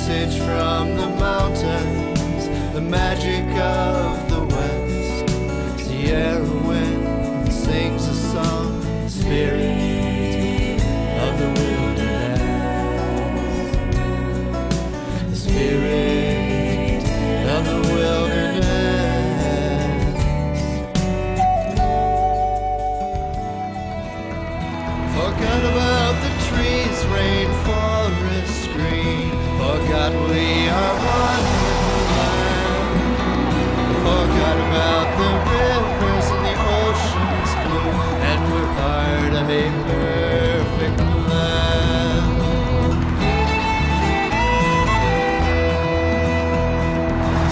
message from the mountains, the magic of the west. Sierra wind sings a song, the spirit of the wilderness. The spirit of the wilderness. Forgot about the trees, rainforest green. Forgot we are one with the land. Forgot about the rivers and the oceans blue, and we're part of a perfect land.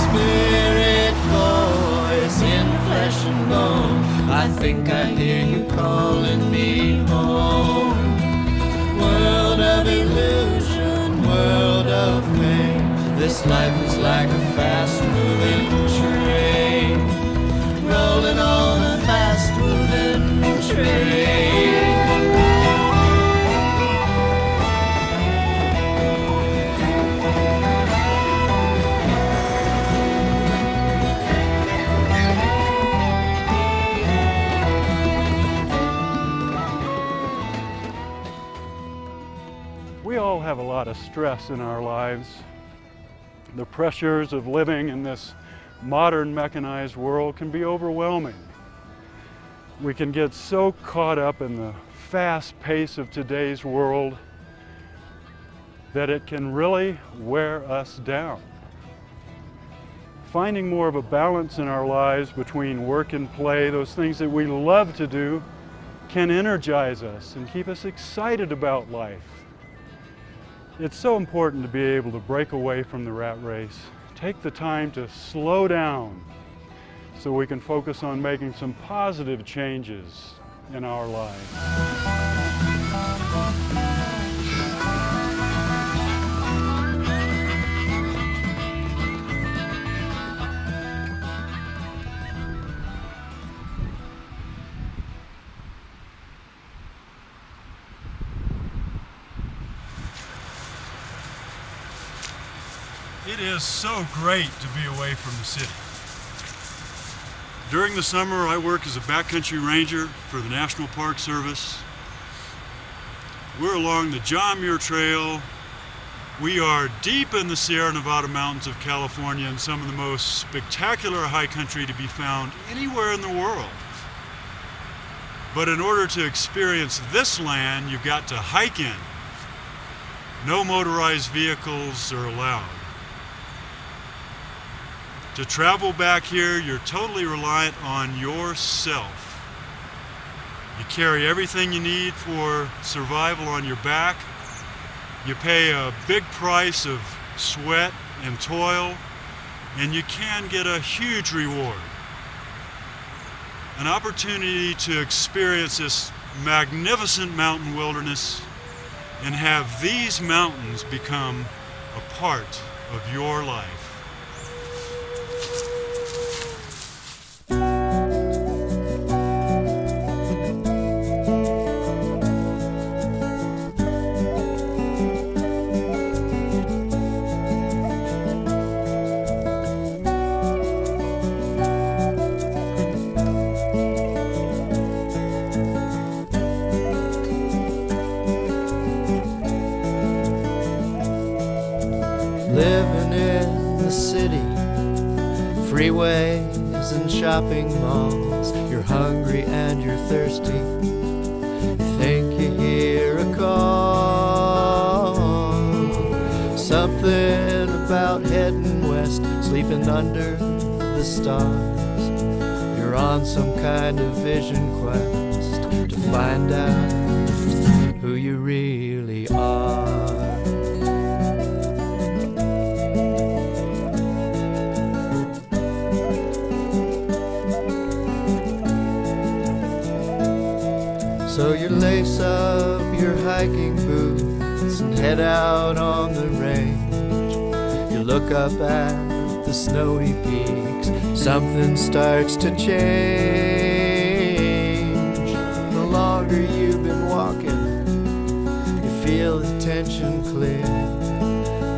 Spirit voice in flesh and bone, I think I hear you calling me home. World of illusion, world of pain. This life is like a fast-moving train, rolling on a fast-moving train. We all have a lot of stress in our lives. The pressures of living in this modern mechanized world can be overwhelming. We can get so caught up in the fast pace of today's world that it can really wear us down. Finding more of a balance in our lives between work and play, those things that we love to do, can energize us and keep us excited about life. It's so important to be able to break away from the rat race, take the time to slow down so we can focus on making some positive changes in our lives. It is so great to be away from the city. During the summer, I work as a backcountry ranger for the National Park Service. We're along the John Muir Trail. We are deep in the Sierra Nevada mountains of California and some of the most spectacular high country to be found anywhere in the world. But in order to experience this land, you've got to hike in. No motorized vehicles are allowed. To travel back here, you're totally reliant on yourself. You carry everything you need for survival on your back. You pay a big price of sweat and toil, and you can get a huge reward. An opportunity to experience this magnificent mountain wilderness and have these mountains become a part of your life. Living in the city, freeways and shopping malls. You're hungry and you're thirsty. You think you hear a call. Something about heading west, sleeping under the stars. You're on some kind of vision quest to find out who you really are. So you lace up your hiking boots and head out on the range. You look up at the snowy peaks, something starts to change. The longer you've been walking, you feel the tension clear.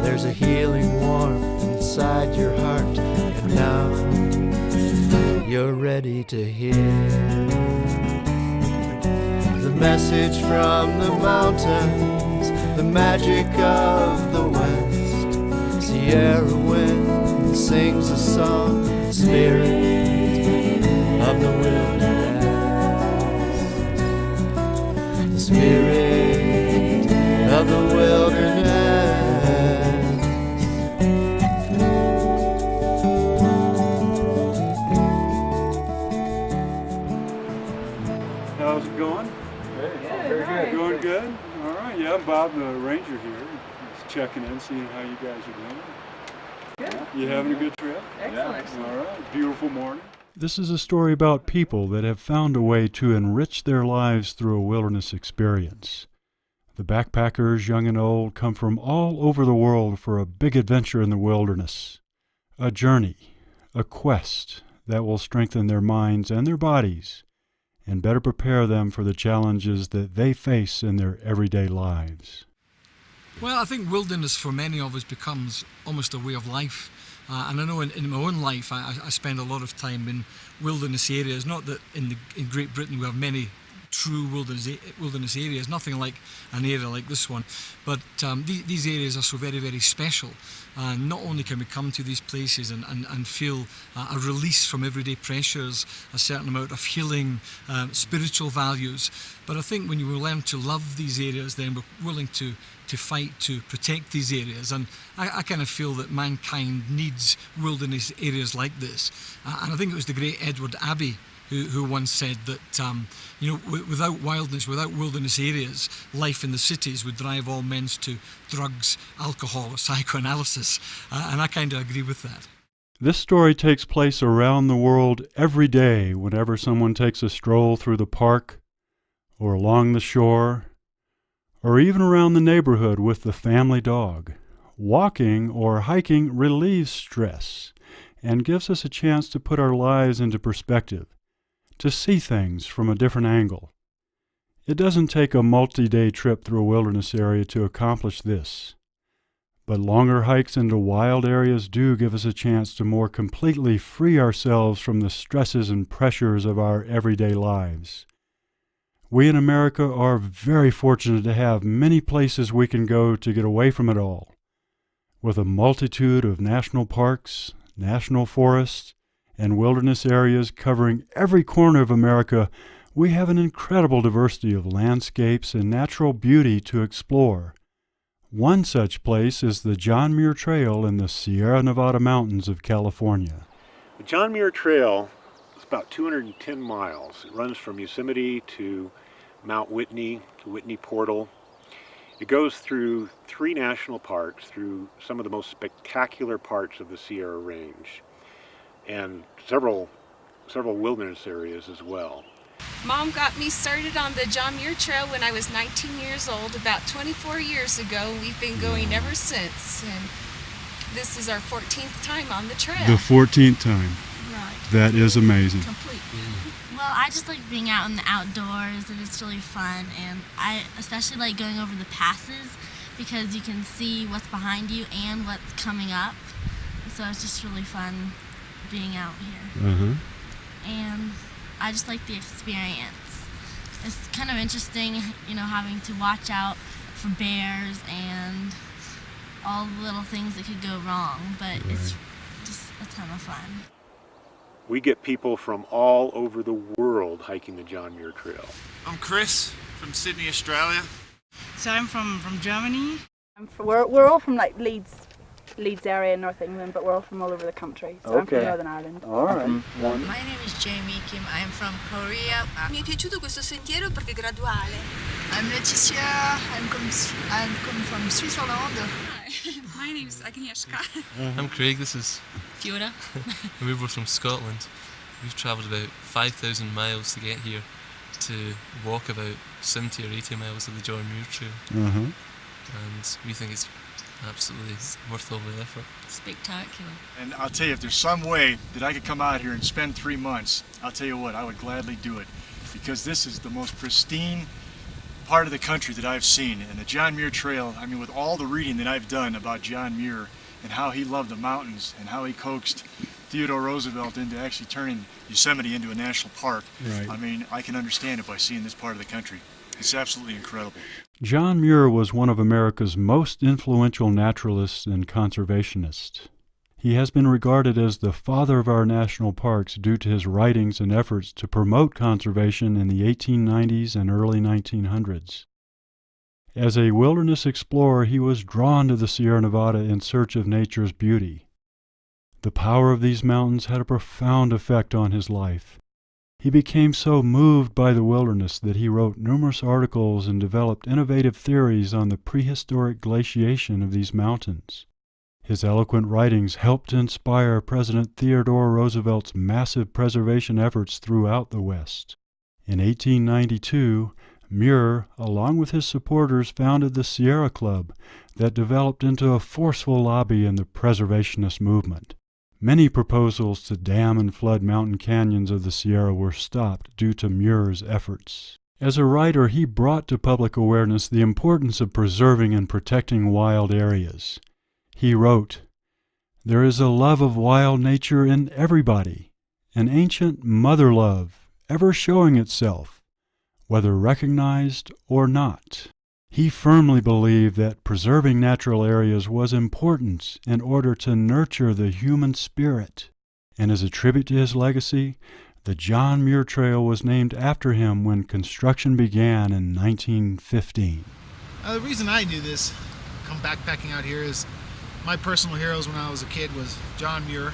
There's a healing warmth inside your heart, and now you're ready to hear the message from the mountains, the magic of the west. Sierra wind sings a song, spirit of the wilderness, the spirit of the wilderness. How's it going? Very good. Going good? All right. Yeah, I'm Bob, the ranger here. Just checking in, seeing how you guys are doing. Good. You having a good trip? Excellent. All right. Beautiful morning. This is a story about people that have found a way to enrich their lives through a wilderness experience. The backpackers, young and old, come from all over the world for a big adventure in the wilderness. A journey, a quest that will strengthen their minds and their bodies and better prepare them for the challenges that they face in their everyday lives. Well, I think wilderness for many of us becomes almost a way of life. And I know in my own life, I spend a lot of time in wilderness areas. Not that in Great Britain we have many true wilderness areas, nothing like an area like this one. But these areas are so very, very special. And not only can we come to these places and feel a release from everyday pressures, a certain amount of healing, spiritual values, but I think when you learn to love these areas, then we're willing to fight to protect these areas. And I kind of feel that mankind needs wilderness areas like this. And I think it was the great Edward Abbey who once said that, without wildness, without wilderness areas, life in the cities would drive all men to drugs, alcohol, or psychoanalysis. And I kind of agree with that. This story takes place around the world every day whenever someone takes a stroll through the park or along the shore or even around the neighborhood with the family dog. Walking or hiking relieves stress and gives us a chance to put our lives into perspective, to see things from a different angle. It doesn't take a multi-day trip through a wilderness area to accomplish this, but longer hikes into wild areas do give us a chance to more completely free ourselves from the stresses and pressures of our everyday lives. We in America are very fortunate to have many places we can go to get away from it all. With a multitude of national parks, national forests, and wilderness areas covering every corner of America, we have an incredible diversity of landscapes and natural beauty to explore. One such place is the John Muir Trail in the Sierra Nevada mountains of California. The John Muir Trail is about 210 miles. It runs from Yosemite to Mount Whitney, to Whitney Portal. It goes through 3 national parks, through some of the most spectacular parts of the Sierra Range, and several wilderness areas as well. Mom got me started on the John Muir Trail when I was 19 years old, about 24 years ago. We've been going ever since, and this is our 14th time on the trail. The 14th time. Right. That is amazing. Complete. Well, I just like being out in the outdoors, and it's really fun, and I especially like going over the passes because you can see what's behind you and what's coming up, so it's just really fun being out here. And I just like the experience. It's kind of interesting, having to watch out for bears and all the little things that could go wrong, but it's just a ton of fun. We get people from all over the world hiking the John Muir Trail. I'm Chris from Sydney, Australia. So I'm from Germany. We're all from like Leeds area in North England, but we're all from all over the country. So I'm from Northern Ireland. All right. My name is Jamie Kim. I'm from Korea. Mi è piaciuto questo sentiero perché è graduale. I'm Laetitia. I'm from Switzerland. Hi, my name is Agnieszka. I'm Craig, this is Fiona. we were from Scotland. We've travelled about 5,000 miles to get here to walk about 70 or 80 miles of the John Muir Trail. And we think it's absolutely worth all the effort. Spectacular. And I'll tell you, if there's some way that I could come out here and spend 3 months, I'll tell you what, I would gladly do it. Because this is the most pristine part of the country that I've seen. And the John Muir Trail, I mean, with all the reading that I've done about John Muir and how he loved the mountains and how he coaxed Theodore Roosevelt into actually turning Yosemite into a national park, Right. I mean, I can understand it by seeing this part of the country. It's absolutely incredible. John Muir was one of America's most influential naturalists and conservationists. He has been regarded as the father of our national parks due to his writings and efforts to promote conservation in the 1890s and early 1900s. As a wilderness explorer, he was drawn to the Sierra Nevada in search of nature's beauty. The power of these mountains had a profound effect on his life. He became so moved by the wilderness that he wrote numerous articles and developed innovative theories on the prehistoric glaciation of these mountains. His eloquent writings helped to inspire President Theodore Roosevelt's massive preservation efforts throughout the West. In 1892, Muir, along with his supporters, founded the Sierra Club that developed into a forceful lobby in the preservationist movement. Many proposals to dam and flood mountain canyons of the Sierra were stopped due to Muir's efforts. As a writer, he brought to public awareness the importance of preserving and protecting wild areas. He wrote, "There is a love of wild nature in everybody, an ancient mother love ever showing itself, whether recognized or not." He firmly believed that preserving natural areas was important in order to nurture the human spirit, and as a tribute to his legacy, the John Muir Trail was named after him when construction began in 1915. The reason I do this, come backpacking out here, is my personal heroes when I was a kid was John Muir,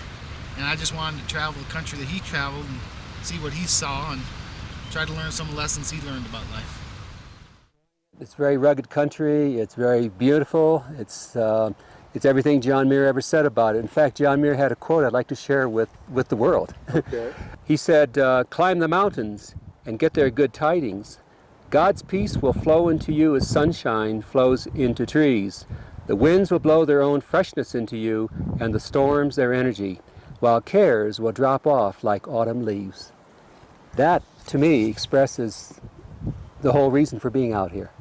and I just wanted to travel the country that he traveled and see what he saw and try to learn some lessons he learned about life. It's very rugged country, it's very beautiful, it's everything John Muir ever said about it. In fact, John Muir had a quote I'd like to share with the world. Okay. He said, "Climb the mountains and get their good tidings. God's peace will flow into you as sunshine flows into trees. The winds will blow their own freshness into you, and the storms their energy, while cares will drop off like autumn leaves." That, to me, expresses the whole reason for being out here.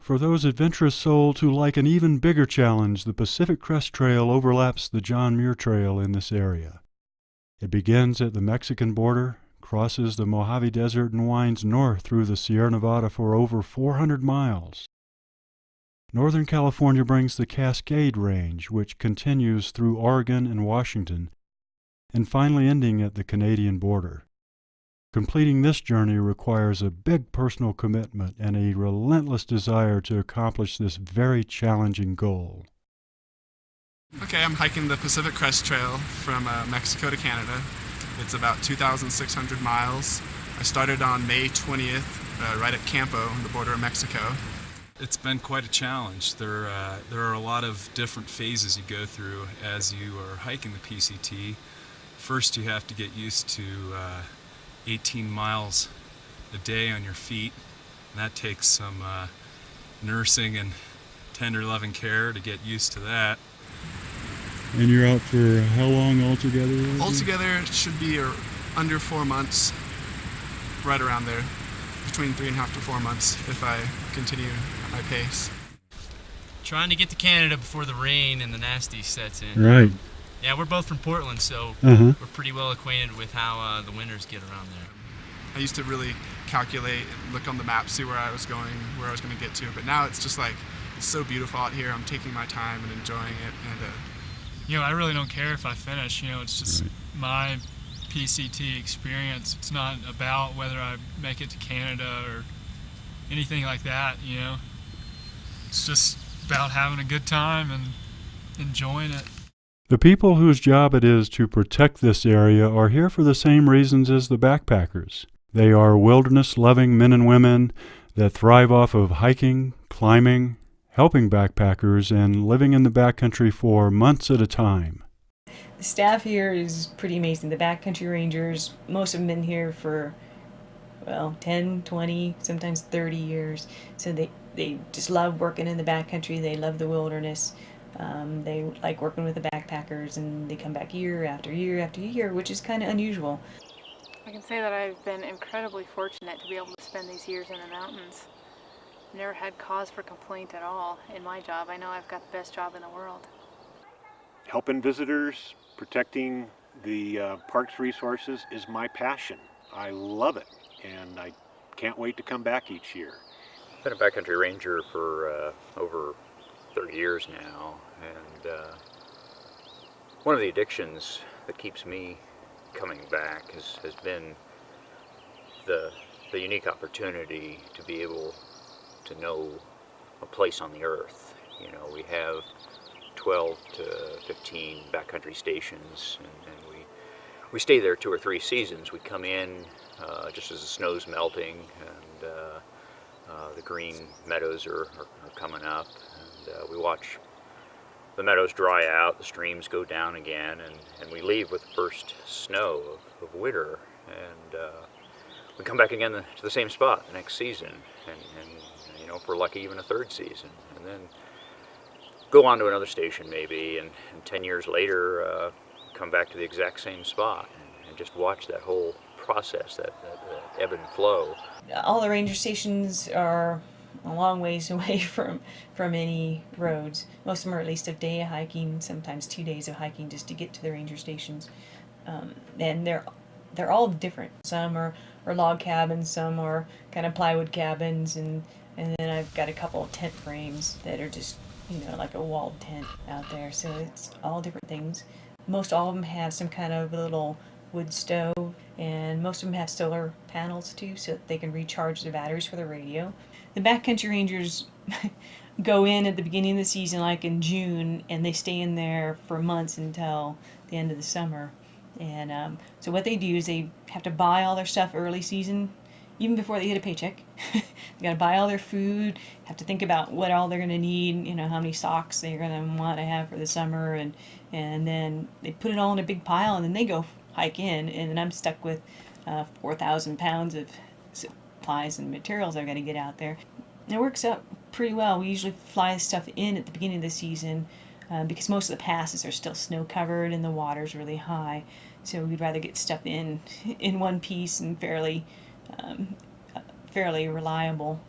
For those adventurous souls who like an even bigger challenge, the Pacific Crest Trail overlaps the John Muir Trail in this area. It begins at the Mexican border, crosses the Mojave Desert, and winds north through the Sierra Nevada for over 400 miles. Northern California brings the Cascade Range, which continues through Oregon and Washington, and finally ending at the Canadian border. Completing this journey requires a big personal commitment and a relentless desire to accomplish this very challenging goal. Okay, I'm hiking the Pacific Crest Trail from Mexico to Canada. It's about 2,600 miles. I started on May 20th, right at Campo, on the border of Mexico. It's been quite a challenge. There are a lot of different phases you go through as you are hiking the PCT. First, you have to get used to 18 miles a day on your feet, and that takes some nursing and tender loving care to get used to that. And you're out for how long altogether? Altogether, it should be under 4 months, right around there, between 3.5 to 4 months if I continue at my pace. Trying to get to Canada before the rain and the nasty sets in. Right. Yeah, we're both from Portland, so Uh-huh. we're pretty well acquainted with how the winters get around there. I used to really calculate, look on the map, see where I was going to get to, but now it's just like, it's so beautiful out here. I'm taking my time and enjoying it, and I really don't care if I finish. It's just my PCT experience. It's not about whether I make it to Canada or anything like that. It's just about having a good time and enjoying it. The people whose job it is to protect this area are here for the same reasons as the backpackers. They are wilderness-loving men and women that thrive off of hiking, climbing, helping backpackers, and living in the backcountry for months at a time. The staff here is pretty amazing. The Backcountry Rangers, most of them been here for, 10, 20, sometimes 30 years. So they just love working in the backcountry. They love the wilderness. They like working with the backpackers, and they come back year after year after year, which is kind of unusual. I can say that I've been incredibly fortunate to be able to spend these years in the mountains. never had cause for complaint at all in my job. I know I've got the best job in the world. Helping visitors, protecting the park's resources is my passion. I love it, and I can't wait to come back each year. I've been a backcountry ranger for over 30 years now, and one of the addictions that keeps me coming back has been the unique opportunity to be able to know a place on the earth. You know, we have 12 to 15 backcountry stations, and we stay there 2 or 3 seasons. We come in just as the snow's melting, and the green meadows are coming up, and we watch the meadows dry out, the streams go down again, and we leave with the first snow of winter, and we come back again to the same spot the next season, and you know, if we're lucky, even a 3rd season, and then go on to another station maybe, and 10 years later come back to the exact same spot, and just watch that whole process, that ebb and flow. All the ranger stations are a long ways away from any roads. Most of them are at least a day of hiking, sometimes 2 days of hiking just to get to the ranger stations. And they're all different. Some are log cabins, some are kind of plywood cabins, and then I've got a couple of tent frames that are just, you know, like a walled tent out there. So it's all different things. Most all of them have some kind of little wood stove, and most of them have solar panels too, so that they can recharge the batteries for the radio. The backcountry rangers go in at the beginning of the season, like in June, and they stay in there for months until the end of the summer. And so what they do is they have to buy all their stuff early season, even before they get a paycheck. They got to buy all their food, have to think about what all they're going to need, you know, how many socks they're going to want to have for the summer, and then they put it all in a big pile, and then they go hike in, and then I'm stuck with 4,000 pounds of supplies and materials I've got to get out there. It works out pretty well. We usually fly stuff in at the beginning of the season because most of the passes are still snow covered and the water's really high, so we'd rather get stuff in one piece and fairly reliable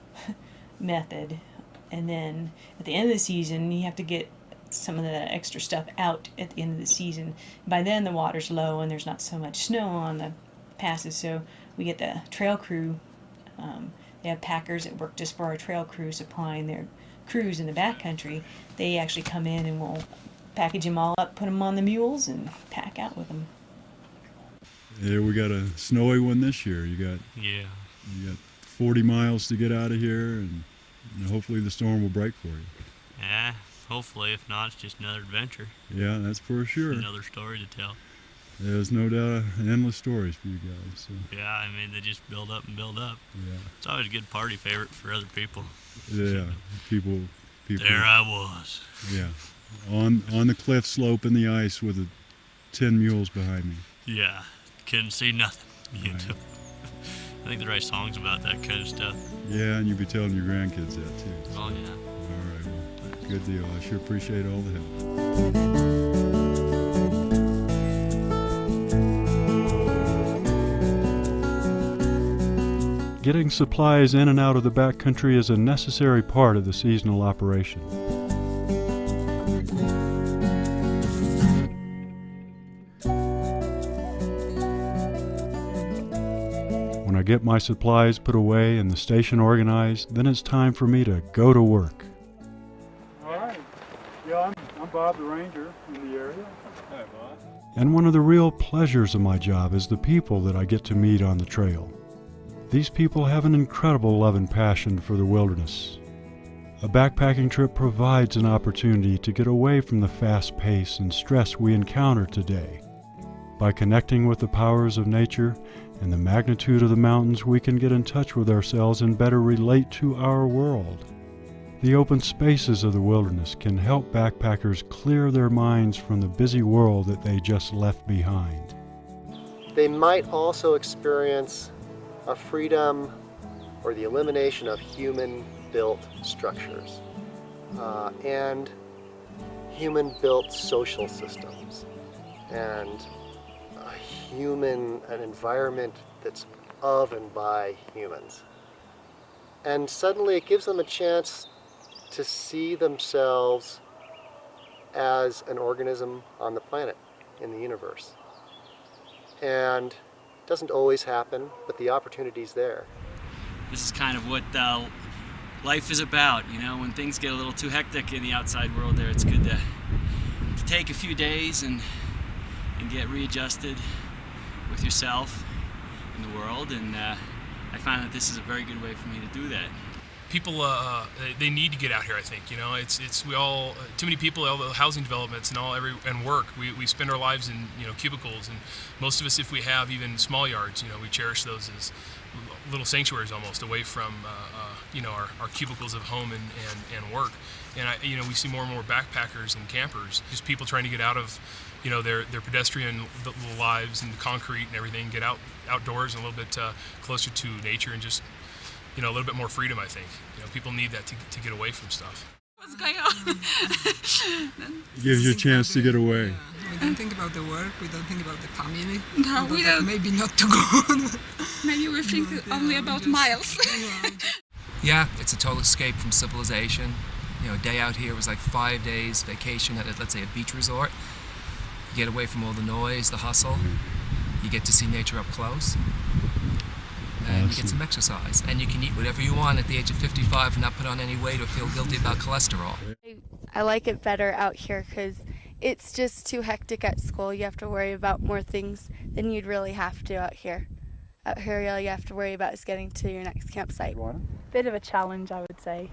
method. And then at the end of the season, you have to get some of the extra stuff out at the end of the season. By then the water's low and there's not so much snow on the passes, so we get the trail crew. They have packers that work just for our trail crew, supplying their crews in the backcountry. They actually come in and we'll package them all up, put them on the mules, and pack out with them. Yeah, we got a snowy one this year. You got 40 miles to get out of here, and hopefully the storm will break for you. Yeah, hopefully. If not, it's just another adventure. Yeah, that's for sure. Another story to tell. There's no doubt endless stories for you guys. So. Yeah, I mean, they just build up and build up. Yeah. It's always a good party favorite for other people. Yeah, people. There I was. Yeah, on the cliff slope in the ice with 10 mules behind me. Yeah, couldn't see nothing. You Right. know? I think they write songs about that kind of stuff. Yeah, and you'll be telling your grandkids that too. Oh yeah. All right, well, good deal. I sure appreciate all the help. Getting supplies in and out of the backcountry is a necessary part of the seasonal operation. When I get my supplies put away and the station organized, then it's time for me to go to work. All right. Yeah, I'm Bob the Ranger in the area. Hi, Bob. And one of the real pleasures of my job is the people that I get to meet on the trail. These people have an incredible love and passion for the wilderness. A backpacking trip provides an opportunity to get away from the fast pace and stress we encounter today. By connecting with the powers of nature and the magnitude of the mountains, we can get in touch with ourselves and better relate to our world. The open spaces of the wilderness can help backpackers clear their minds from the busy world that they just left behind. They might also experience a freedom or the elimination of human-built structures and human-built social systems and an environment that's of and by humans. And suddenly it gives them a chance to see themselves as an organism on the planet, in the universe. And it doesn't always happen, but the opportunity's there. This is kind of what life is about, you know. When things get a little too hectic in the outside world there, it's good to take a few days and get readjusted with yourself in the world, and I find that this is a very good way for me to do that. People, they need to get out here. I think, you know, we all too many people, all the housing developments and work. We spend our lives in, you know, cubicles, and most of us, if we have even small yards, you know, we cherish those as little sanctuaries almost away from you know, our cubicles of home and work. And you know, we see more and more backpackers and campers, just people trying to get out of, you know, their pedestrian lives and the concrete and everything, get outdoors and a little bit closer to nature, and just, you know, a little bit more freedom. I think, you know, people need that to get away from stuff. What's going on? It gives you a chance to get away. We don't think about the work, we don't think about the family. No, we don't. Maybe not to go. Maybe we think only about miles. Yeah, it's a total escape from civilization. You know, a day out here was like 5 days vacation at, let's say, a beach resort. You get away from all the noise, the hustle. You get to see nature up close. And you get some exercise. And you can eat whatever you want at the age of 55 and not put on any weight or feel guilty about cholesterol. I like it better out here because it's just too hectic at school. You have to worry about more things than you'd really have to out here. Out here, all you have to worry about is getting to your next campsite. Bit of a challenge, I would say.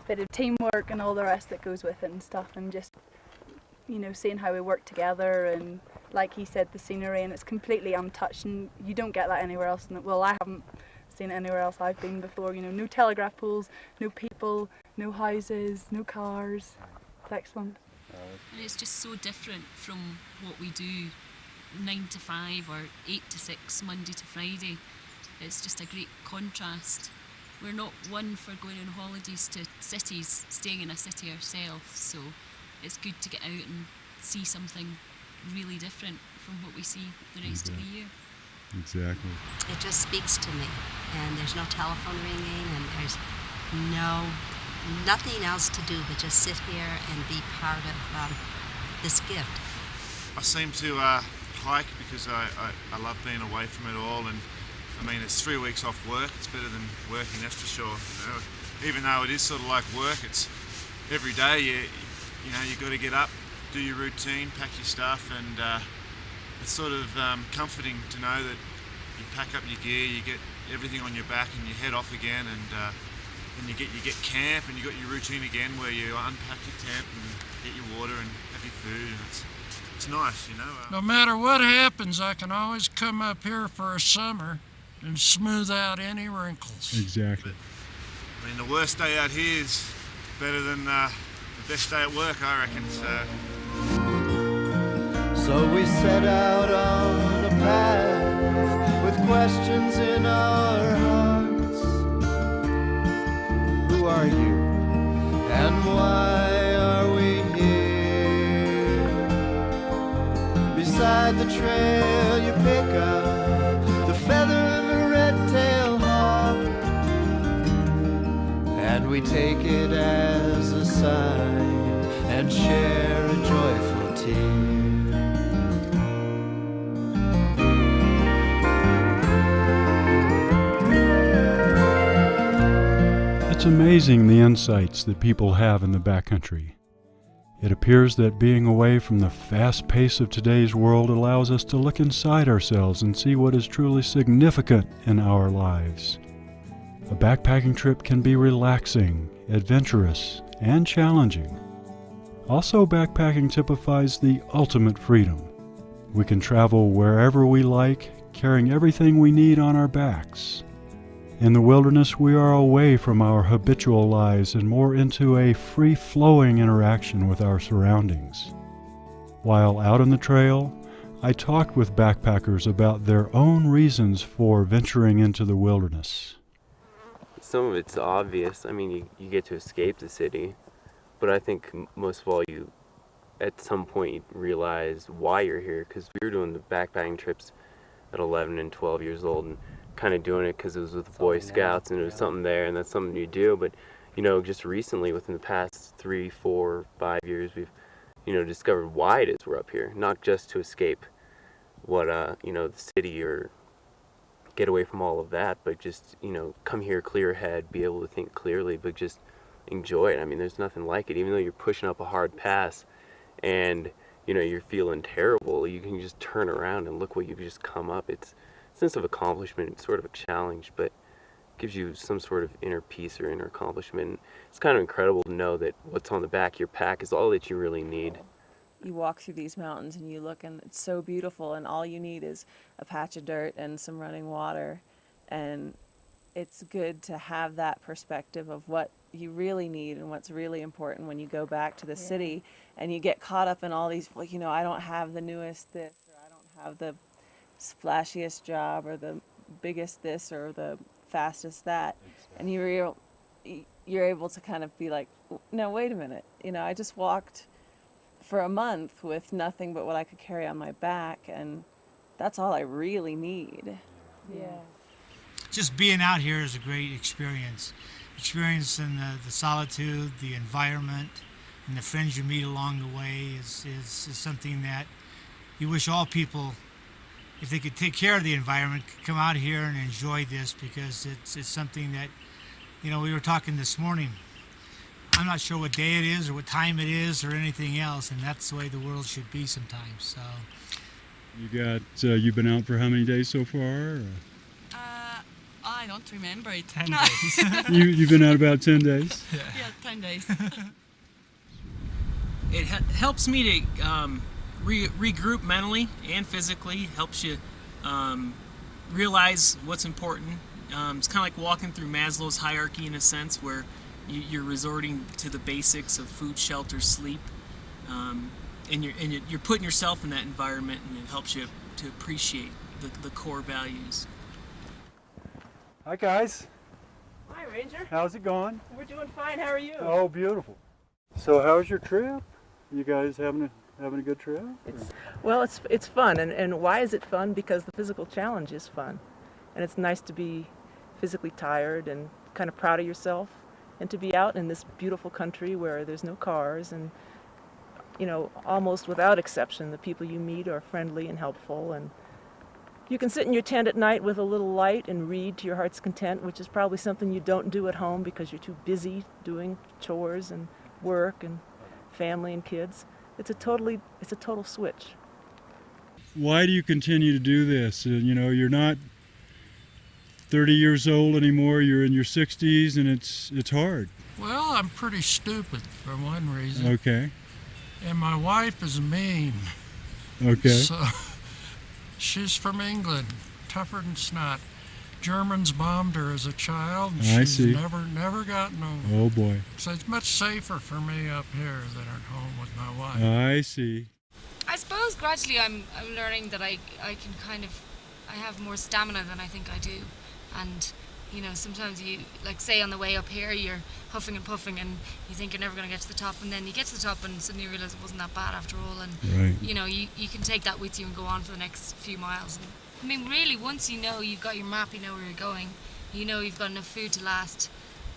Bit of teamwork and all the rest that goes with it and stuff, and just, you know, seeing how we work together, and like he said, the scenery, and it's completely untouched, and you don't get that anywhere else. Well, I haven't seen it anywhere else I've been before. You know, no telegraph poles, no people, no houses, no cars. It's excellent. And it's just so different from what we do 9 to 5 or 8 to 6 Monday to Friday. It's just a great contrast. We're not one for going on holidays to cities, staying in a city ourselves, so it's good to get out and see something really different from what we see the rest of the year. Exactly. It just speaks to me, and there's no telephone ringing, and there's nothing else to do but just sit here and be part of this gift. I seem to hike because I love being away from it all, and I mean, it's 3 weeks off work. It's better than working, that's for sure. You know, even though it is sort of like work, it's every day you know, you've got to get up, do your routine, pack your stuff, and it's sort of comforting to know that you pack up your gear, you get everything on your back, and you head off again, and you get camp, and you got your routine again where you unpack your tent and get your water and have your food, and it's nice, you know. No matter what happens, I can always come up here for a summer and smooth out any wrinkles. Exactly. I mean, the worst day out here is better than the best day at work, I reckon. So we set out on a path with questions in our hearts. Who are you and why are we here? Beside the trail you pick up the feather of a red-tailed hawk, and we take it as a sign and share a joyful tear. It's amazing the insights that people have in the backcountry. It appears that being away from the fast pace of today's world allows us to look inside ourselves and see what is truly significant in our lives. A backpacking trip can be relaxing, adventurous, and challenging. Also, backpacking typifies the ultimate freedom. We can travel wherever we like, carrying everything we need on our backs. In the wilderness, we are away from our habitual lives and more into a free-flowing interaction with our surroundings. While out on the trail, I talked with backpackers about their own reasons for venturing into the wilderness. Some of it's obvious. I mean, you get to escape the city, but I think most of all, at some point you realize why you're here, because we were doing the backpacking trips at 11 and 12 years old, and kind of doing it because it was with the Boy Scouts and it was something there and that's something you do. But, you know, just recently, within the past 3, 4, 5 years, we've, you know, discovered why it is we're up here. Not just to escape what, you know, the city or get away from all of that, but just, you know, come here, clear head, be able to think clearly, but just enjoy it. I mean, there's nothing like it. Even though you're pushing up a hard pass and, you know, you're feeling terrible, you can just turn around and look what you've just come up. It's a sense of accomplishment. It's sort of a challenge, but gives you some sort of inner peace or inner accomplishment. It's kind of incredible to know that what's on the back of your pack is all that you really need. You walk through these mountains and you look and it's so beautiful, and all you need is a patch of dirt and some running water, and it's good to have that perspective of what you really need and what's really important when you go back to the city and you get caught up in all these, like, you know, I don't have the newest this, or I don't have the flashiest job or the biggest this or the fastest that, and you're able to kind of be like, no, wait a minute, you know, I just walked for a month with nothing but what I could carry on my back, and that's all I really need. Yeah. Just being out here is a great experience. Experiencing the solitude, the environment, and the friends you meet along the way is something that you wish all people, if they could take care of the environment, could come out here and enjoy this, because it's something that, you know, we were talking this morning. I'm not sure what day it is or what time it is or anything else, and that's the way the world should be sometimes. So, you've been out for how many days so far? Or? I don't remember it. 10 days. You've been out about 10 days? Yeah, 10 days. It helps me to regroup mentally and physically. Helps you realize what's important. It's kind of like walking through Maslow's hierarchy in a sense, where you're resorting to the basics of food, shelter, sleep, and you're putting yourself in that environment, and it helps you to appreciate the core values. Hi guys. Hi, Ranger. How's it going? We're doing fine. How are you? Oh, beautiful. So how's your trip? You guys having a good trip? Well, it's fun, and why is it fun? Because the physical challenge is fun, and it's nice to be physically tired and kind of proud of yourself, and to be out in this beautiful country where there's no cars, and, you know, almost without exception, the people you meet are friendly and helpful, and you can sit in your tent at night with a little light and read to your heart's content, which is probably something you don't do at home because you're too busy doing chores and work and family and kids. It's a total switch. Why do you continue to do this? You know, you're not 30 years old anymore, you're in your 60s, and it's hard. Well, I'm pretty stupid, for one reason. Okay. And my wife is mean. Okay. So, she's from England, tougher than snot. Germans bombed her as a child, and she's never gotten over. Oh boy. So it's much safer for me up here than at home with my wife. I see. I suppose gradually I'm learning that I can kind of, I have more stamina than I think I do. And, you know, sometimes you, like say on the way up here, you're huffing and puffing and you think you're never going to get to the top, and then you get to the top and suddenly you realize it wasn't that bad after all. And, you know, you can take that with you and go on for the next few miles. And, I mean, really, once you know you've got your map, you know where you're going, you know you've got enough food to last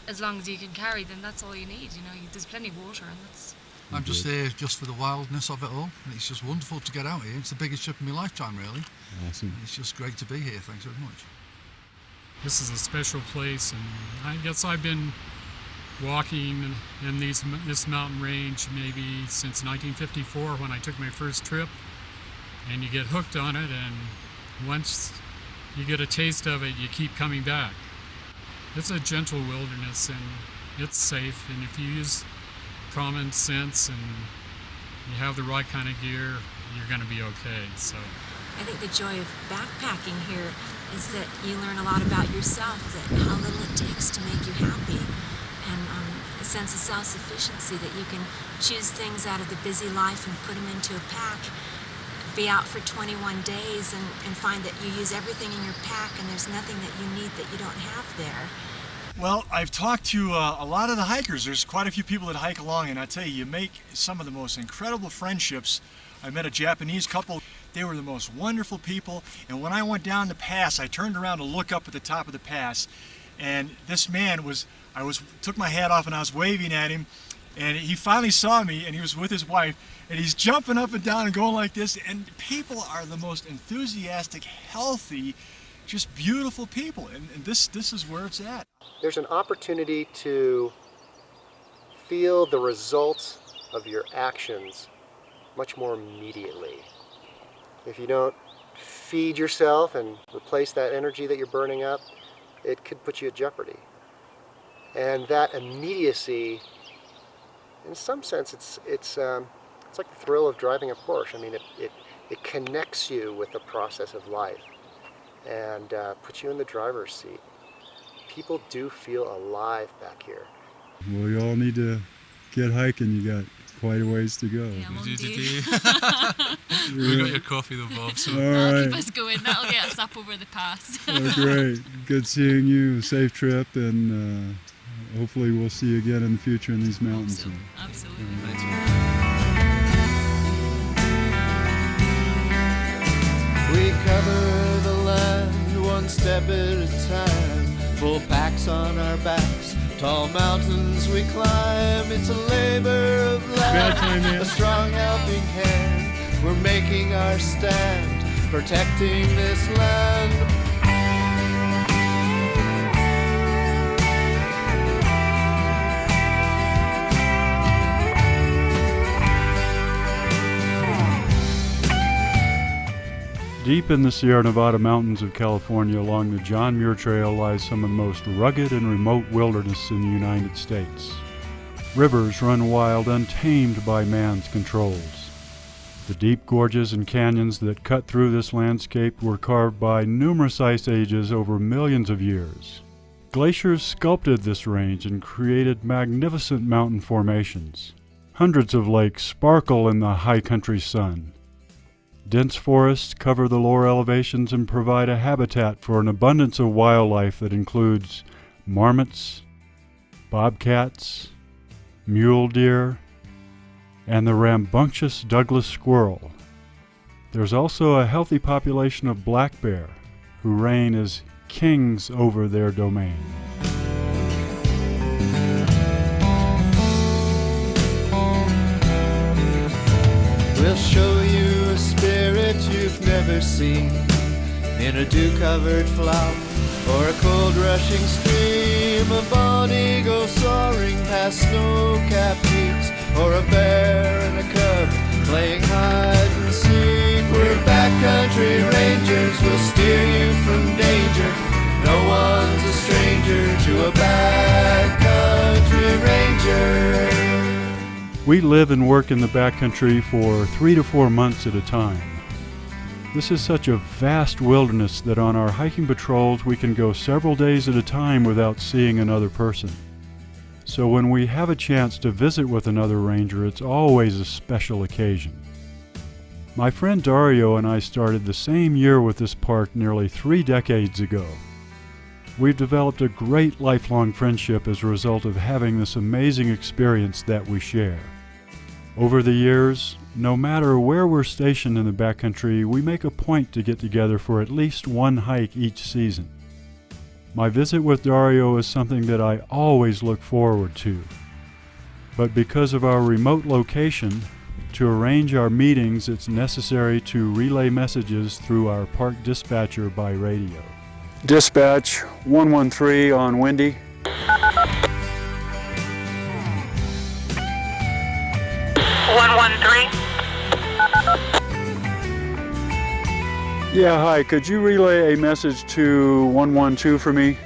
as long as you can carry, then that's all you need. You know, there's plenty of water, and that's... I'm just here just for the wildness of it all, and it's just wonderful to get out here. It's the biggest trip of my lifetime, really. Awesome. It's just great to be here. Thanks very much. This is a special place, and I guess I've been walking in this mountain range maybe since 1954 when I took my first trip, and you get hooked on it, and once you get a taste of it, you keep coming back. It's a gentle wilderness, and it's safe, and if you use common sense and you have the right kind of gear, you're going to be okay. So I think the joy of backpacking here is that you learn a lot about yourself, that how little it takes to make you happy, and a sense of self-sufficiency, that you can choose things out of the busy life and put them into a pack, be out for 21 days and find that you use everything in your pack and there's nothing that you need that you don't have there. Well, I've talked to a lot of the hikers. There's quite a few people that hike along, and I tell you, you make some of the most incredible friendships I met a Japanese couple. They were the most wonderful people. And when I went down the pass, I turned around to look up at the top of the pass. And this man took my hat off and I was waving at him. And he finally saw me, and he was with his wife. And he's jumping up and down and going like this. And people are the most enthusiastic, healthy, just beautiful people. And this is where it's at. There's an opportunity to feel the results of your actions much more immediately. If you don't feed yourself and replace that energy that you're burning up, it could put you at jeopardy. And that immediacy, in some sense, it's like the thrill of driving a Porsche. I mean, it connects you with the process of life and puts you in the driver's seat. People do feel alive back here. Well, you all need to get hiking. You got quite a ways to go. Yeah, long day. We got your coffee though, Bob. So. That'll keep us going. That'll get us up over the pass. Oh, great. Good seeing you. Safe trip, and hopefully we'll see you again in the future in these mountains. Absolutely. We cover the land one step at a time, full packs on our backs, tall mountains we climb. It's a labor of love, a strong helping hand. We're making our stand, protecting this land. Deep in the Sierra Nevada mountains of California along the John Muir Trail lies some of the most rugged and remote wilderness in the United States. Rivers run wild, untamed by man's controls. The deep gorges and canyons that cut through this landscape were carved by numerous ice ages over millions of years. Glaciers sculpted this range and created magnificent mountain formations. Hundreds of lakes sparkle in the high country sun. Dense forests cover the lower elevations and provide a habitat for an abundance of wildlife that includes marmots, bobcats, mule deer, and the rambunctious Douglas squirrel. There's also a healthy population of black bear, who reign as kings over their domain. We'll show you a spirit you've never seen, in a dew-covered flower or a cold rushing stream, a bald eagle soaring past snow-capped peaks, or a bear and a cub playing hide and seek. We're backcountry rangers, we'll steer you from danger. No one's a stranger to a backcountry ranger. We live and work in the backcountry for 3 to 4 months at a time. This is such a vast wilderness that on our hiking patrols we can go several days at a time without seeing another person. So when we have a chance to visit with another ranger, it's always a special occasion. My friend Dario and I started the same year with this park nearly 3 decades ago. We've developed a great lifelong friendship as a result of having this amazing experience that we share. Over the years, no matter where we're stationed in the backcountry, we make a point to get together for at least one hike each season. My visit with Dario is something that I always look forward to. But because of our remote location, to arrange our meetings, it's necessary to relay messages through our park dispatcher by radio. Dispatch 113 on Windy. 113. Yeah, hi. Could you relay a message to 112 for me?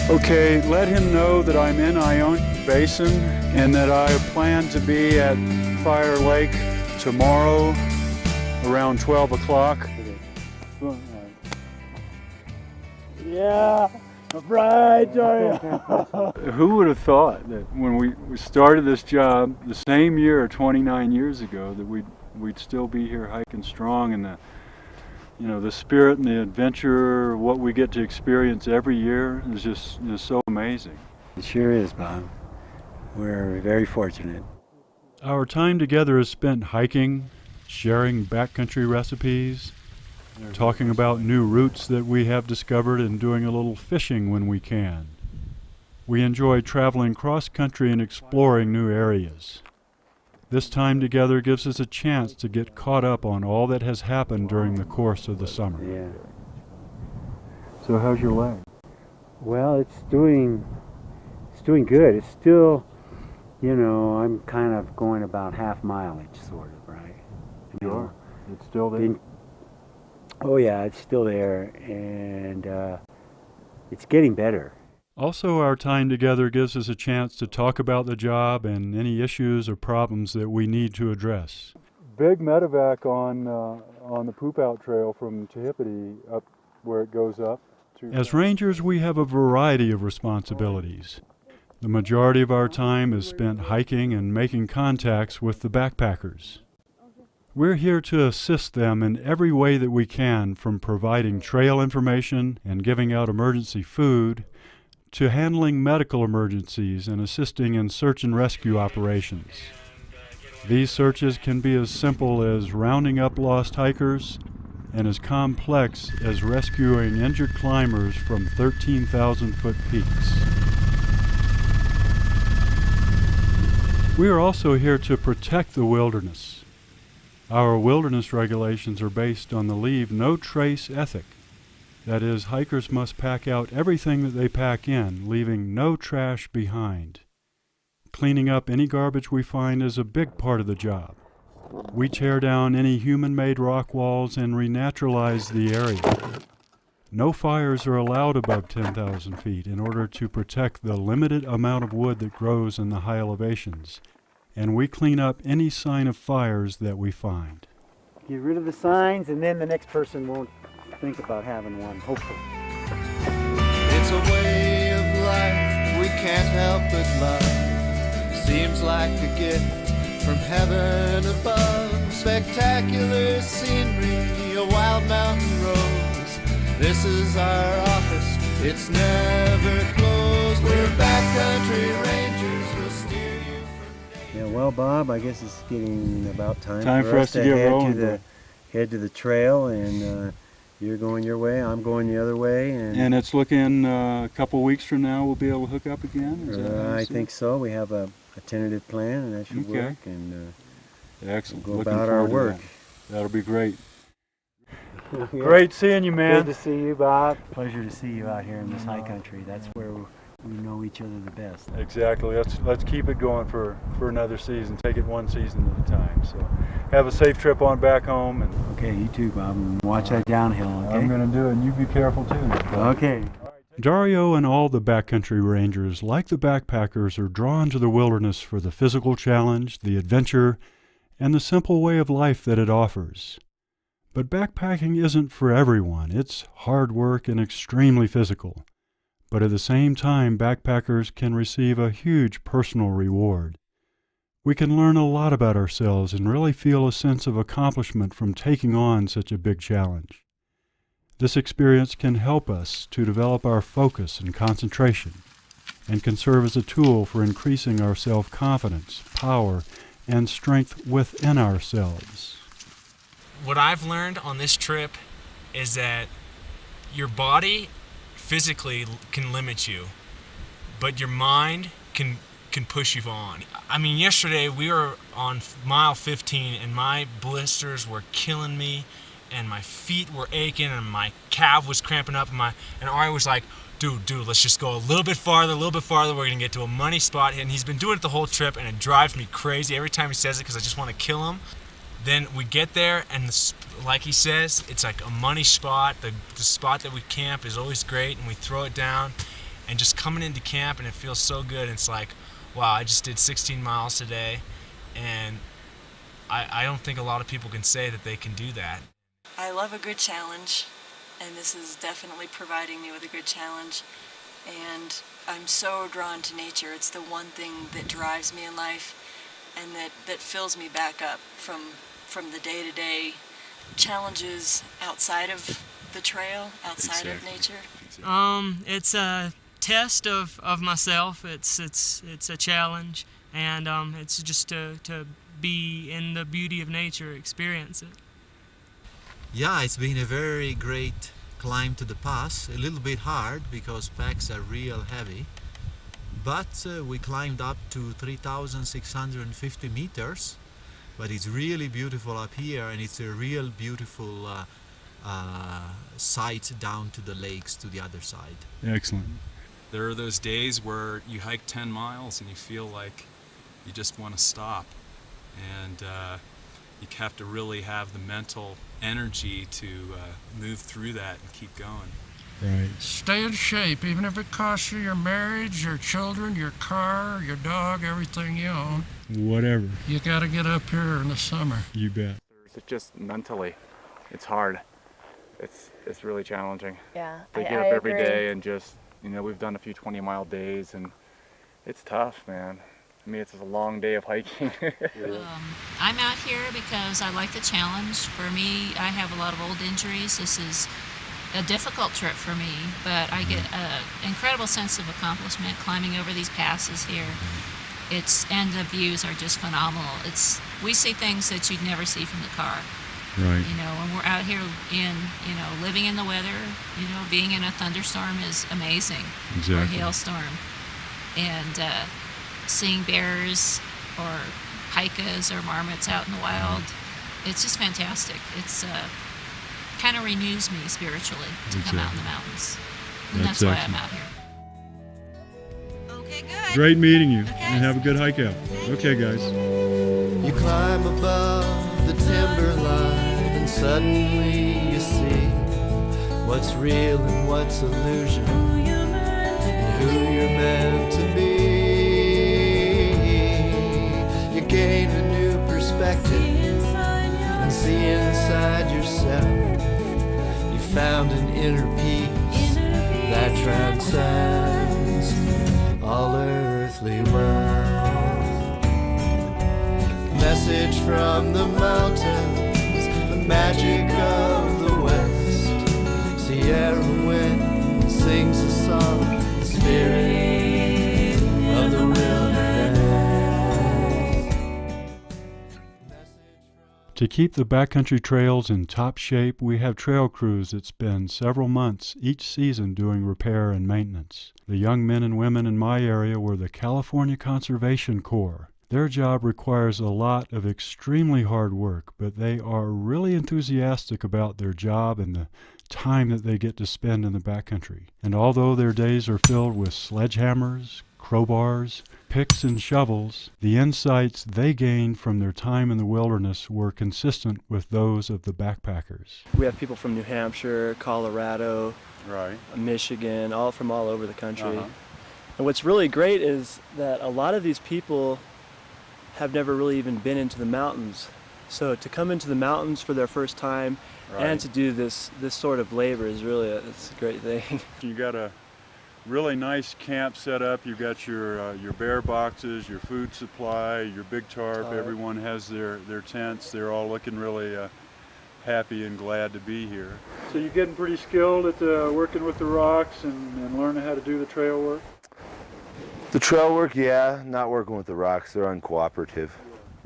Okay, let him know that I'm in Ione Basin and that I plan to be at Fire Lake tomorrow around 12 o'clock. Yeah, right, Dario. Who would have thought that when we started this job the same year, 29 years ago, that we'd still be here hiking strong, and the spirit and the adventure, what we get to experience every year is just so amazing. It sure is, Bob. We're very fortunate. Our time together is spent hiking, sharing backcountry recipes, talking about new routes that we have discovered, and doing a little fishing when we can. We enjoy traveling cross-country and exploring new areas. This time together gives us a chance to get caught up on all that has happened during the course of the summer. Yeah. So how's your leg? Well, it's doing good. It's still, I'm kind of going about half mileage, sort of, right? Sure. It's still there? Oh yeah, it's still there, and it's getting better. Also, our time together gives us a chance to talk about the job and any issues or problems that we need to address. Big medevac on the poop out trail from Tehipite up where it goes up. As rangers, we have a variety of responsibilities. The majority of our time is spent hiking and making contacts with the backpackers. We're here to assist them in every way that we can, from providing trail information and giving out emergency food, to handling medical emergencies and assisting in search and rescue operations. These searches can be as simple as rounding up lost hikers and as complex as rescuing injured climbers from 13,000-foot peaks. We are also here to protect the wilderness. Our wilderness regulations are based on the leave no trace ethic. That is, hikers must pack out everything that they pack in, leaving no trash behind. Cleaning up any garbage we find is a big part of the job. We tear down any human-made rock walls and renaturalize the area. No fires are allowed above 10,000 feet in order to protect the limited amount of wood that grows in the high elevations, and we clean up any sign of fires that we find. Get rid of the signs, and then the next person won't think about having one, hopefully. It's a way of life we can't help but love. Seems like a gift from heaven above. Spectacular scenery, a wild mountain rose. This is our office, it's never closed. We're backcountry rangers, we'll steer you from Yeah, well, Bob, I guess it's getting about time for us to get rolling. Head to the trail, and you're going your way, I'm going the other way. And it's looking a couple weeks from now we'll be able to hook up again? Is that how you I see think it? so. We have a tentative plan, and that should work. And excellent. We'll go Looking about our forward work. to that. That'll be great. Yeah. Great seeing you, man. Good to see you, Bob. Pleasure to see you out here in this high country. That's where we know each other the best. Exactly. Let's keep it going for another season. Take it one season at a time. So have a safe trip on back home. And okay, you too, Bob. And watch that downhill, okay? I'm going to do it, and you be careful too. Okay. Dario and all the backcountry rangers, like the backpackers, are drawn to the wilderness for the physical challenge, the adventure, and the simple way of life that it offers. But backpacking isn't for everyone. It's hard work and extremely physical. But at the same time, backpackers can receive a huge personal reward. We can learn a lot about ourselves and really feel a sense of accomplishment from taking on such a big challenge. This experience can help us to develop our focus and concentration, and can serve as a tool for increasing our self-confidence, power, and strength within ourselves. What I've learned on this trip is that your body physically can limit you, but your mind can push you on. I mean, yesterday we were on mile 15 and my blisters were killing me, and my feet were aching, and my calf was cramping up, and Ari was like, dude, let's just go a little bit farther, we're gonna get to a money spot. And he's been doing it the whole trip, and it drives me crazy every time he says it, because I just want to kill him. Then we get there, and like he says, it's like a money spot. The spot that we camp is always great, and we throw it down, and just coming into camp, and it feels so good. And it's like, wow, I just did 16 miles today, and I don't think a lot of people can say that they can do that. I love a good challenge, and this is definitely providing me with a good challenge. And I'm so drawn to nature. It's the one thing that drives me in life, and that fills me back up from the day-to-day challenges outside of the trail, outside of nature. It's a test of myself. It's a challenge, and it's just to be in the beauty of nature, experience it. Yeah, it's been a very great climb to the pass. A little bit hard because packs are real heavy, but we climbed up to 3,650 meters. But it's really beautiful up here, and it's a real beautiful sight down to the lakes to the other side. Excellent. There are those days where you hike 10 miles and you feel like you just want to stop, and you have to really have the mental energy to move through that and keep going. Right. Stay in shape, even if it costs you your marriage, your children, your car, your dog, everything you own. Whatever. You got to get up here in the summer. You bet. It's just mentally, it's hard. It's really challenging. Yeah, to get I up every agree. day and just, we've done a few 20-mile days, and it's tough, man. I mean, it's a long day of hiking. I'm out here because I like the challenge. For me, I have a lot of old injuries. This is a difficult trip for me, but I get an incredible sense of accomplishment climbing over these passes here. And the views are just phenomenal. We see things that you'd never see from the car. Right. When we're out here living in the weather, being in a thunderstorm is amazing. Exactly. Or a hailstorm. And seeing bears or pikas or marmots out in the wild, it's just fantastic. It's kind of renews me spiritually to come out in the mountains. And that's why I'm out here. Okay, good. Great meeting you, and have a good hike out. Okay, guys. You climb above the timberline, and suddenly you see what's real and what's illusion, and who you're meant to be. You gain a new perspective and see inside yourself. You found an inner peace that transcends all earthly wealth. Message from the mountains, the magic of the west. Sierra wind sings a song, the spirit of the wilderness. To keep the backcountry trails in top shape, we have trail crews that spend several months each season doing repair and maintenance. The young men and women in my area were the California Conservation Corps. Their job requires a lot of extremely hard work, but they are really enthusiastic about their job and the time that they get to spend in the backcountry. And although their days are filled with sledgehammers, crowbars, picks and shovels, the insights they gained from their time in the wilderness were consistent with those of the backpackers. We have people from New Hampshire, Colorado, right, Michigan, all from all over the country. Uh-huh. And what's really great is that a lot of these people have never really even been into the mountains. So to come into the mountains for their first time and to do this sort of labor is really it's a great thing. You got a really nice camp set up. You've got your bear boxes, your food supply, your big tarp. Everyone has their tents. They're all looking really happy and glad to be here. So you're getting pretty skilled at working with the rocks and learning how to do the trail work? The trail work, yeah. Not working with the rocks. They're uncooperative.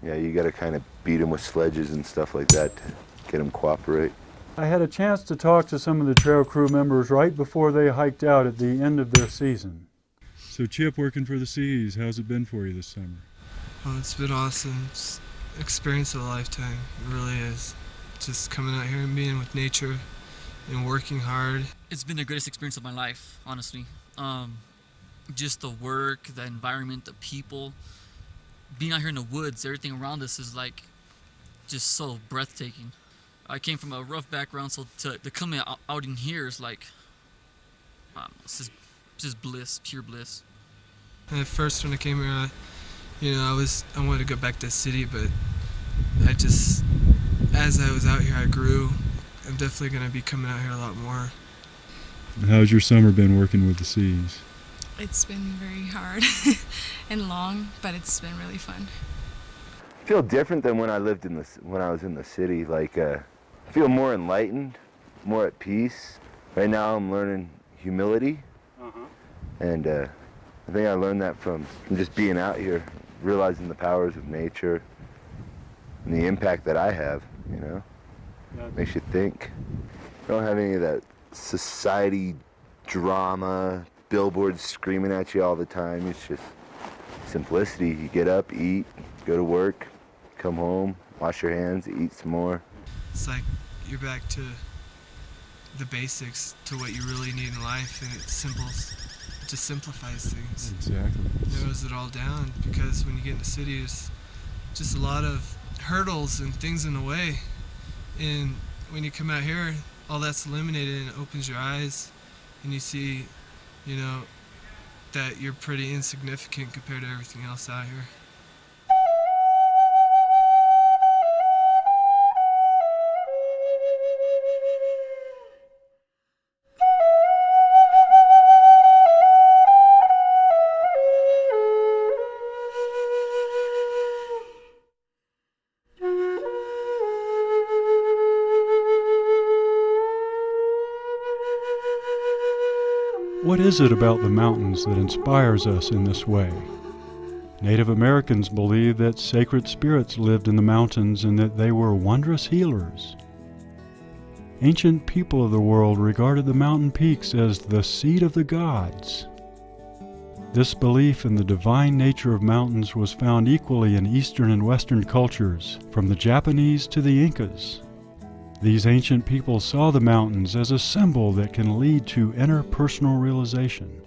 Yeah, you got to kind of beat them with sledges and stuff like that to get them cooperate. I had a chance to talk to some of the trail crew members right before they hiked out at the end of their season. So Chip, working for the Seas, how's it been for you this summer? Oh, it's been awesome. It's experience of a lifetime. It really is. Just coming out here and being with nature and working hard. It's been the greatest experience of my life, honestly. Just the work, the environment, the people. Being out here in the woods, everything around us is like just so breathtaking. I came from a rough background, so to come out in here is like, it's just bliss, pure bliss. At first, when I came here, I wanted to go back to the city, but as I was out here, I grew. I'm definitely going to be coming out here a lot more. How's your summer been working with the Seas? It's been very hard and long, but it's been really fun. I feel different than when I was in the city. Like, I feel more enlightened, more at peace. Right now I'm learning humility. And I think I learned that from just being out here, realizing the powers of nature and the impact that I have, you know. Makes you think. You don't have any of that society drama, billboards screaming at you all the time. It's just simplicity. You get up, eat, go to work, come home, wash your hands, eat some more. It's like you're back to the basics, to what you really need in life, and it just simplifies things. Exactly. Narrows it all down, because when you get in the city, there's just a lot of hurdles and things in the way. And when you come out here, all that's eliminated, and it opens your eyes, and you see, you know, that you're pretty insignificant compared to everything else out here. What is it about the mountains that inspires us in this way? Native Americans believed that sacred spirits lived in the mountains and that they were wondrous healers. Ancient people of the world regarded the mountain peaks as the seat of the gods. This belief in the divine nature of mountains was found equally in Eastern and Western cultures, from the Japanese to the Incas. These ancient people saw the mountains as a symbol that can lead to interpersonal realization,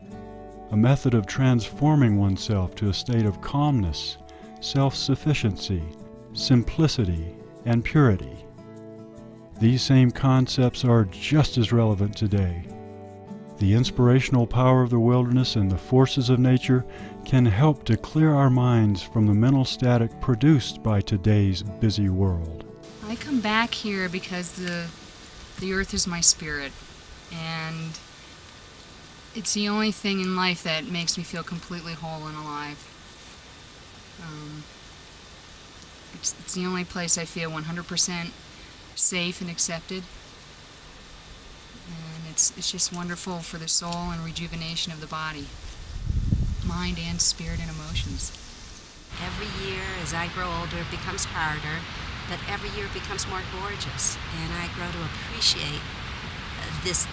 a method of transforming oneself to a state of calmness, self-sufficiency, simplicity, and purity. These same concepts are just as relevant today. The inspirational power of the wilderness and the forces of nature can help to clear our minds from the mental static produced by today's busy world. I come back here because the earth is my spirit, and it's the only thing in life that makes me feel completely whole and alive. It's the only place I feel 100% safe and accepted, and it's just wonderful for the soul and rejuvenation of the body, mind and spirit and emotions. Every year as I grow older it becomes harder, but every year it becomes more gorgeous, and I grow to appreciate this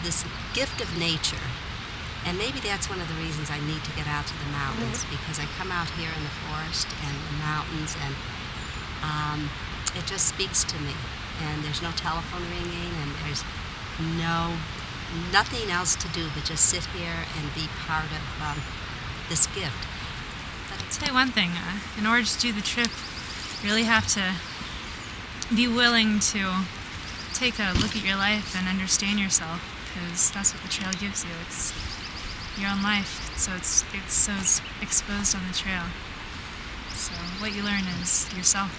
gift of nature. And maybe that's one of the reasons I need to get out to the mountains, because I come out here in the forest and the mountains, and it just speaks to me. And there's no telephone ringing, and there's nothing else to do but just sit here and be part of this gift. But I'll tell you one thing, in order to do the trip, you really have to be willing to take a look at your life and understand yourself, because that's what the trail gives you. It's your own life, so it's so exposed on the trail. So what you learn is yourself.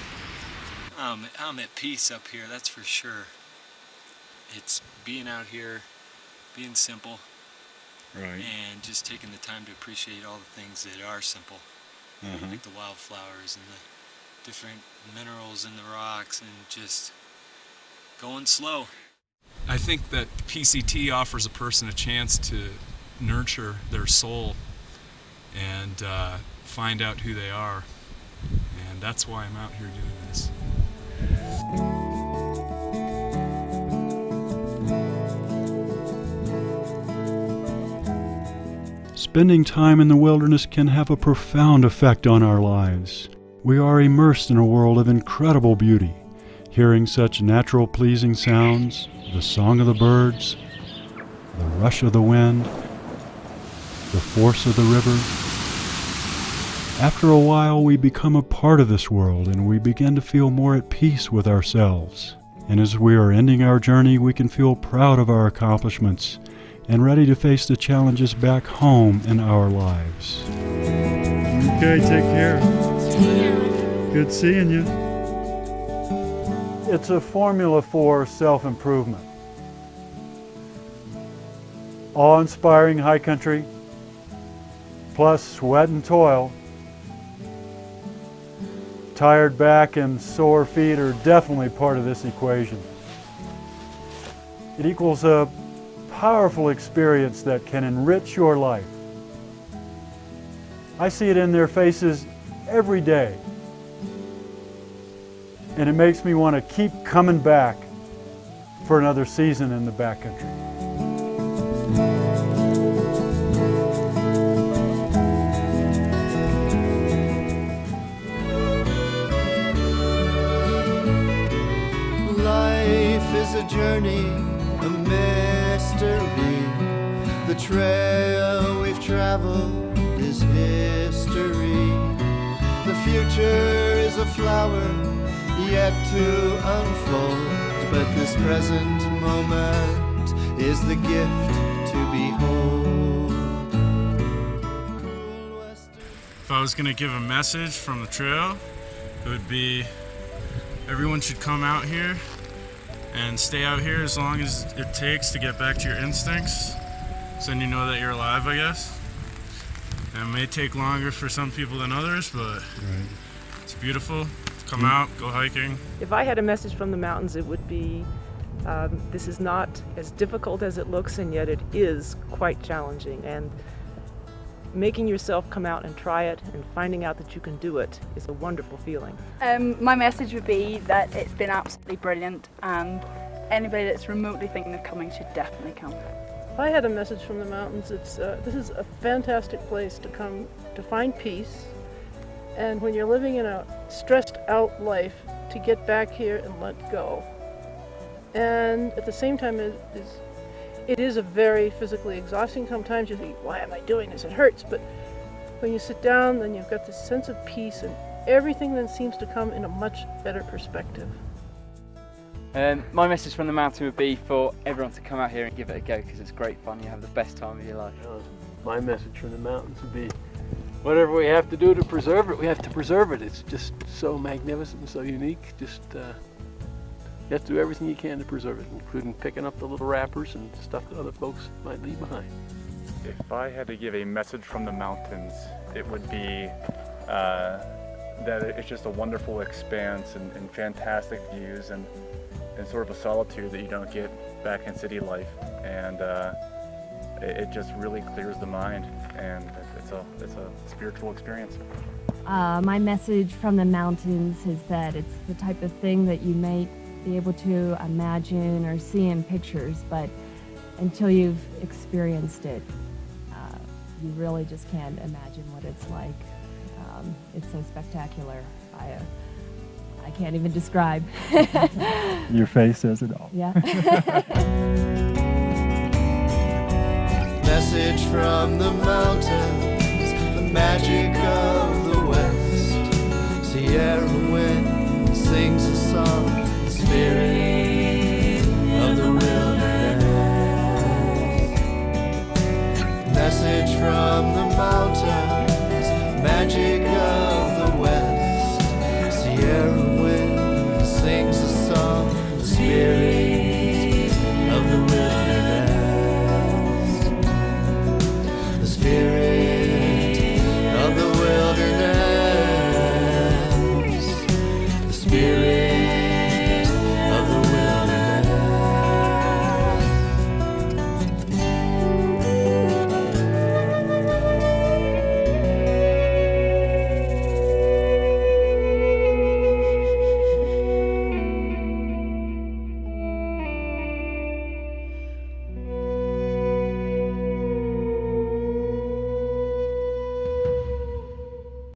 I'm at peace up here, that's for sure. It's being out here, being simple, right, and just taking the time to appreciate all the things that are simple, like the wildflowers and the different minerals in the rocks, and just going slow. I think that PCT offers a person a chance to nurture their soul and find out who they are, and that's why I'm out here doing this. Spending time in the wilderness can have a profound effect on our lives. We are immersed in a world of incredible beauty, hearing such natural pleasing sounds, the song of the birds, the rush of the wind, the force of the river. After a while, we become a part of this world, and we begin to feel more at peace with ourselves. And as we are ending our journey, we can feel proud of our accomplishments and ready to face the challenges back home in our lives. Okay, take care. Good seeing you. It's a formula for self-improvement. Awe-inspiring high country, plus sweat and toil. Tired back and sore feet are definitely part of this equation. It equals a powerful experience that can enrich your life. I see it in their faces every day. And it makes me want to keep coming back for another season in the backcountry. Life is a journey, a mystery. The trail we've traveled is history. The future is a flower yet to unfold, but this present moment is the gift to behold. If I was going to give a message from the trail, it would be everyone should come out here and stay out here as long as it takes to get back to your instincts, so then you know that you're alive, I guess. And it may take longer for some people than others, but it's beautiful. Come out, go hiking. If I had a message from the mountains, it would be, this is not as difficult as it looks, and yet it is quite challenging. And making yourself come out and try it and finding out that you can do it is a wonderful feeling. My message would be that it's been absolutely brilliant, and anybody that's remotely thinking of coming should definitely come. If I had a message from the mountains, it's this is a fantastic place to come to find peace. And when you're living in a stressed out life, to get back here and let go. And at the same time, it is a very physically exhausting. Sometimes you think, why am I doing this? It hurts. But when you sit down, then you've got this sense of peace, and everything then seems to come in a much better perspective. My message from the mountain would be for everyone to come out here and give it a go, because it's great fun. You have the best time of your life. My message from the mountains would be, whatever we have to do to preserve it, we have to preserve it. It's just so magnificent and so unique. Just you have to do everything you can to preserve it, including picking up the little wrappers and stuff that other folks might leave behind. If I had to give a message from the mountains, it would be that it's just a wonderful expanse and fantastic views and sort of a solitude that you don't get back in city life. And it just really clears the mind, and it's a spiritual experience. My message from the mountains is that it's the type of thing that you may be able to imagine or see in pictures, but until you've experienced it, you really just can't imagine what it's like. It's so spectacular. I can't even describe. Your face says it all. Yeah. Message from the mountains, the magic of the west. Sierra wind sings a song, spirit